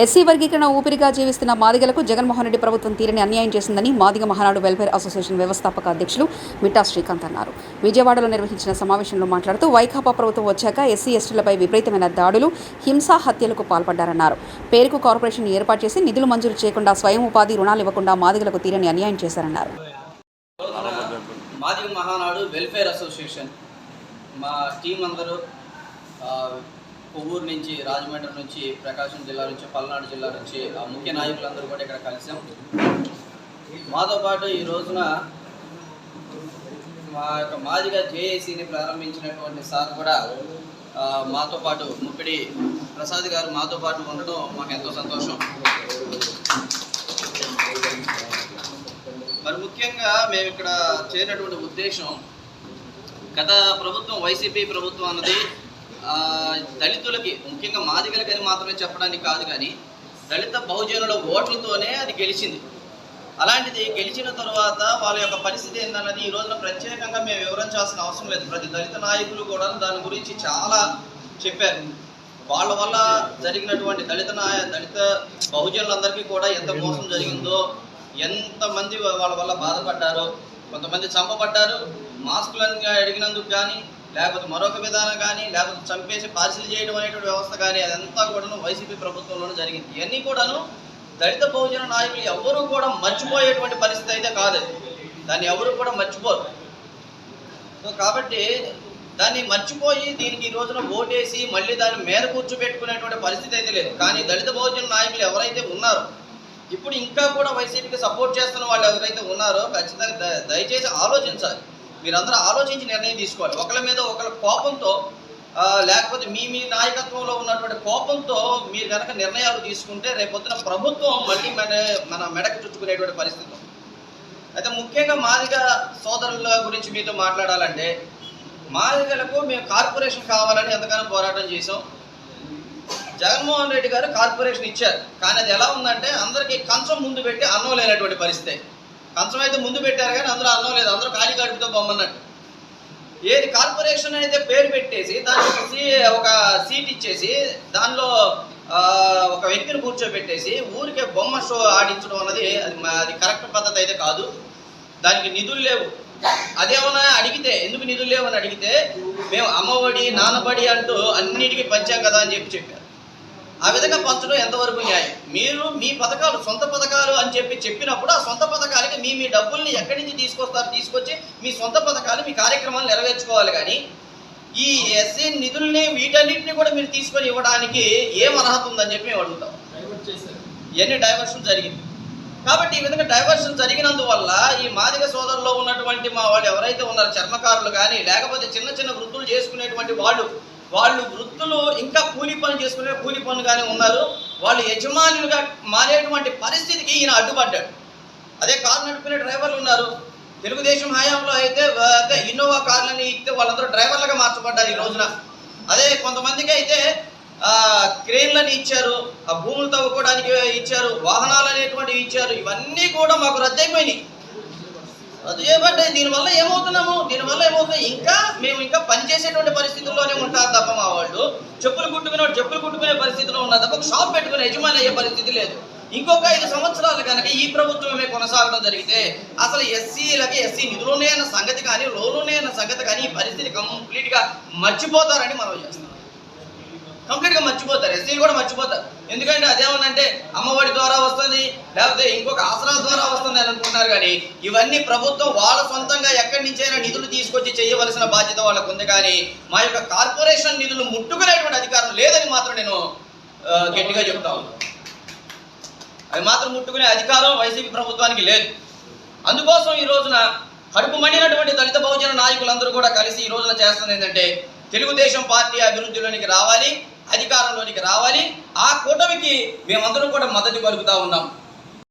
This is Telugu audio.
ఎస్సీ వర్గీకరణ ఊపిరిగా జీవిస్తున్న మాదిగలకు జగన్మోహన్ రెడ్డి ప్రభుత్వం తీరని అన్యాయం చేసిందని మాదిగ మహానాడు వెల్ఫేర్ అసోసియేషన్ వ్యవస్థాపక అధ్యక్షులు మిట్టా శ్రీకాంత్ అన్నారు. విజయవాడలో నిర్వహించిన సమావేశంలో మాట్లాడుతూ వైకాపా ప్రభుత్వం వచ్చాక ఎస్సీ ఎస్టీలపై విపరీతమైన దాడులు, హింసా హత్యలకు పాల్పడ్డారన్నారు. పేరుకు కార్పొరేషన్ ఏర్పాటు చేసి నిధులు మంజూరు చేయకుండా స్వయం ఉపాధి రుణాలు ఇవ్వకుండా మాదిగలకు తీరని అన్యాయం చేశారన్నారు. మాదిగ మహానాడు వెల్ఫేర్ అసోసియేషన్ మా టీం అందరూ కొవ్వూరు నుంచి, రాజమండ్రి నుంచి, ప్రకాశం జిల్లా నుంచి, పల్నాడు జిల్లా నుంచి ముఖ్య నాయకులందరూ కూడా ఇక్కడ కలిసాం. మాతో పాటు ఈ రోజున మా యొక్క మాదిగ జేఏసీని ప్రారంభించినటువంటి సార్ కూడా మాతో పాటు ముప్పిడి ప్రసాద్ గారు మాతో పాటు ఉండడం మాకు ఎంతో సంతోషం. మరి ముఖ్యంగా మేము ఇక్కడ చేరినటువంటి ఉద్దేశం, గత ప్రభుత్వం వైసీపీ ప్రభుత్వం అన్నది దళితులకి, ముఖ్యంగా మాదిగలకని మాత్రమే చెప్పడానికి కాదు, కానీ దళిత బహుజనుల ఓట్లతోనే అది గెలిచింది. అలాంటిది గెలిచిన తర్వాత వాళ్ళ యొక్క పరిస్థితి ఏంటన్నది ఈ రోజున ప్రత్యేకంగా మేము వివరించాల్సిన అవసరం లేదు. ప్రతి దళిత నాయకులు కూడా దాని గురించి చాలా చెప్పారు. వాళ్ళ వల్ల జరిగినటువంటి దళిత బహుజనులందరికీ కూడా ఎంత మోసం జరిగిందో, ఎంతమంది వాళ్ళ వల్ల బాధపడ్డారో, కొంతమంది చంపబడ్డారు, మాస్కులను అడిగినందుకు కానీ, లేకపోతే మరొక విధానం కానీ, లేకపోతే చంపేసి పార్సిల్ చేయడం అనేటువంటి వ్యవస్థ కానీ, అదంతా కూడాను వైసీపీ ప్రభుత్వంలోనే జరిగింది. ఇవన్నీ కూడాను దళిత బహుజన నాయకులు ఎవరూ కూడా మర్చిపోయేటువంటి పరిస్థితి అయితే కాదు. దాన్ని ఎవరు కూడా మర్చిపోరు. కాబట్టి దాన్ని మర్చిపోయి దీనికి ఈ రోజున ఓటేసి మళ్ళీ దాన్ని మీద కూర్చోబెట్టుకునేటువంటి పరిస్థితి అయితే లేదు. కానీ దళిత బహుజన నాయకులు ఎవరైతే ఉన్నారో, ఇప్పుడు ఇంకా కూడా వైసీపీకి సపోర్ట్ చేస్తున్న వాళ్ళు ఎవరైతే ఉన్నారో ఖచ్చితంగా దయచేసి ఆలోచించాలి. మీరందరూ ఆలోచించి నిర్ణయం తీసుకోవాలి. ఒకరి మీద ఒకరి కోపంతో, లేకపోతే మీ నాయకత్వంలో ఉన్నటువంటి కోపంతో మీరు కనుక నిర్ణయాలు తీసుకుంటే రేపొద్దున ప్రభుత్వం మళ్ళీ మన మెడకు చుట్టుకునేటువంటి పరిస్థితి. అయితే ముఖ్యంగా మాదిగ సోదరుల గురించి మీతో మాట్లాడాలంటే, మాదిగలకు మేము కార్పొరేషన్ కావాలని ఎంతగానో పోరాటం చేసాం. జగన్మోహన్ రెడ్డి గారు కార్పొరేషన్ ఇచ్చారు, కానీ అది ఎలా ఉందంటే అందరికీ కంచం ముందు పెట్టి అన్నం లేనటువంటి పరిస్థితి. కంచం అయితే ముందు పెట్టారు కానీ అందరూ అన్నం లేదు, అందరూ ఖాళీ కడుపుతో బొమ్మన్నట్టు. ఏది కార్పొరేషన్ అయితే పేరు పెట్టేసి దానికి ఒక సీట్ ఇచ్చేసి దానిలో ఒక వ్యక్తిని కూర్చోబెట్టేసి ఊరికే బొమ్మ షో ఆడించడం అన్నది అది కరెక్ట్ పద్ధతి అయితే కాదు. దానికి నిధులు లేవు. అదేమన్నా అడిగితే ఎందుకు నిధులు లేవు అని అడిగితే, మేము అమ్మఒడి, నాన్నబడి అంటూ అన్నిటికీ పంచాం కదా అని చెప్పారు. ఆ విధంగా పంచడం ఎంతవరకు న్యాయం? మీరు మీ పథకాలు, సొంత పథకాలు అని చెప్పినప్పుడు ఆ సొంత పథకాలకి మీ డబ్బుల్ని ఎక్కడి నుంచి తీసుకొచ్చి మీ సొంత పథకాలు, మీ కార్యక్రమాలు నెరవేర్చుకోవాలి. కానీ ఈ ఎస్సీ నిధుల్ని వీటన్నిటిని కూడా మీరు తీసుకొని ఇవ్వడానికి ఏం అర్హత ఉందని చెప్పి మేము అడుగుతాం. ఇవన్నీ డైవర్షన్ జరిగింది. కాబట్టి ఈ విధంగా డైవర్షన్ జరిగినందువల్ల ఈ మాదిగ సోదరులో ఉన్నటువంటి మా వాళ్ళు ఎవరైతే ఉన్నారో, చర్మకారులు కానీ, లేకపోతే చిన్న చిన్న వృత్తులు చేసుకునేటువంటి వాళ్ళు వృత్తులు ఇంకా కూలి పనులు కానీ ఉన్నారు. వాళ్ళు యజమానులుగా మారేటువంటి పరిస్థితికి ఈయన అడ్డుపడ్డాడు. అదే కారు నడుపుకునే డ్రైవర్లు ఉన్నారు. తెలుగుదేశం హయాంలో అయితే ఇన్నోవా కార్లని ఇస్తే వాళ్ళందరూ డ్రైవర్లుగా మార్చబడ్డారు ఈ రోజున. అదే కొంతమందికి అయితే క్రేన్లని ఇచ్చారు, ఆ భూములు తవ్వుకోవడానికి ఇచ్చారు, వాహనాలు అనేటువంటివి ఇచ్చారు. ఇవన్నీ కూడా మాకు రద్దయిపోయినాయి. రద్దు చేయబడ్డాయి. దీనివల్ల ఏమవుతుంది? మేము ఇంకా పనిచేసేటువంటి పరిస్థితుల్లోనే ఉంటారు తప్ప, మా వాళ్ళు చెప్పులు కుట్టుకునే పరిస్థితిలో ఉన్నారు తప్ప ఒక షాప్ పెట్టుకునే యజమాని అయ్యే పరిస్థితి లేదు. ఇంకొక 5 సంవత్సరాలు కనుక ఈ ప్రభుత్వమే కొనసాగడం జరిగితే అసలు ఎస్సీ నిధులు ఉన్నాయన్న సంగతి కానీ, లోన్లు ఉన్నాయన్న సంగతి కానీ ఈ పరిస్థితి కంప్లీట్గా మర్చిపోతారని మనం చేస్తాం. కంప్లీట్గా మర్చిపోతారు. ఎస్సీలు కూడా మర్చిపోతారు. ఎందుకంటే అదేమనంటే అమ్మఒడి ద్వారా వస్తుంది, లేకపోతే ఇంకొక ఆసరా ద్వారా వస్తుంది అని అనుకుంటున్నారు. కానీ ఇవన్నీ ప్రభుత్వం వాళ్ళ సొంతంగా ఎక్కడి నుంచైనా నిధులు తీసుకొచ్చి చేయవలసిన బాధ్యత వాళ్ళకు ఉంది. కానీ మా యొక్క కార్పొరేషన్ నిధులు ముట్టుకునేటువంటి అధికారం లేదని మాత్రం నేను గట్టిగా చెప్తా ఉన్నాను. అవి మాత్రం ముట్టుకునే అధికారం వైసీపీ ప్రభుత్వానికి లేదు. అందుకోసం ఈ రోజున కడుపు మండినటువంటి దళిత బహుజన నాయకులందరూ కూడా కలిసి ఈ రోజున చేస్తుంది ఏంటంటే, తెలుగుదేశం పార్టీ అభివృద్ధిలోనికి రావాలి, అధికారంలోనికి రావాలి. ఆ కూటమికి మేమందరం కూడా మద్దతు పలుకుతా ఉన్నాం.